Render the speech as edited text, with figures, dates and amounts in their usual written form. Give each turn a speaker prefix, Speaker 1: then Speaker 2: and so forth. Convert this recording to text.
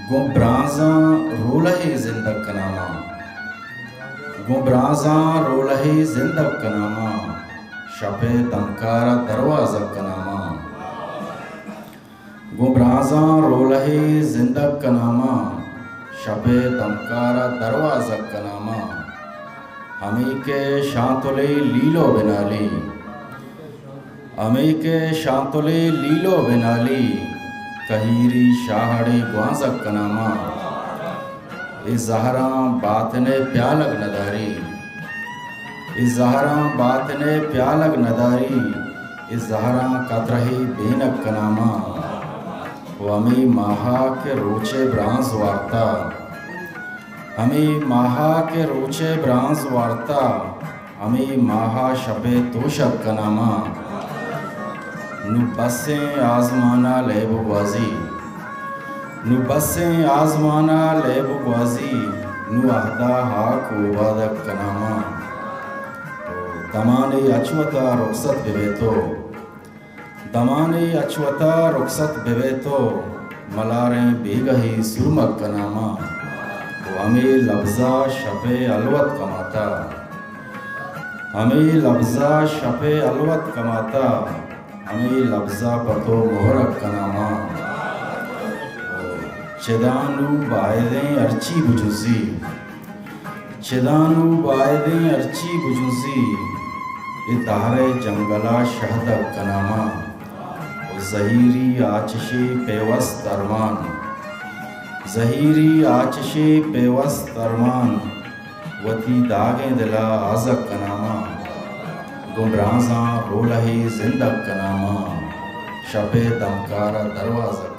Speaker 1: गुब्राज़ां रोलहे ज़िंदग कनामा, गुब्राज़ां रोलहे ज़िंदग कनामा, शपे दमकारा दरवाज़ा कनामा। गुब्राज़ां रोलहे ज़िंदग कनामा, शपे दमकारा दरवाज़ा कनामा। हमी के शांतुले लीलो बिनाली, हमी के शांतुले लीलो बिनाली, कहीरी शाहड़े ग्वाज़क कनामा। इस ज़हरां बातने प्यालग नदारी, इस ज़हरां बातने प्यालग नदारी, इस ज़हरां कतरही बेनक कनामा। हमी माहा के रोचे ब्रांस वार्ता, हमी माहा के रोचे ब्रांस वार्ता, हमी माहा शपे तोशक कनामा। नु बसें आज़माना लेब ग्वाज़ी, नु बसें आज़माना लेब ग्वाज़ी, नु अहदा हाक उबादक कनामा। दमाने अचवता रुखसत बेवेतो, दमाने अचवता रुखसत बेवेतो, मलारें बेगही सुरमक कनामा। हमें लफ्ज़ा शपे अलवत कमाता, हमें लफ्ज़ा शपे अलवत कमाता, हमें लफ्ज़ा पतो मोहरक कनामा। चेदानु बायदें अर्ची बुजुज़ी, चेदानु बायदें अर्ची बुजुज़ी, इतारे जंगला शहदक कनामा। ज़हीरी आचशे पेवस्त अरमान, ज़हीरी आचशे पेवस्त अरमान, वती दागें दिला आज़क कनामा। गुब्राज़ां रोलहे ज़िंदग कनामा, शपे दमकारा दरवाज़ा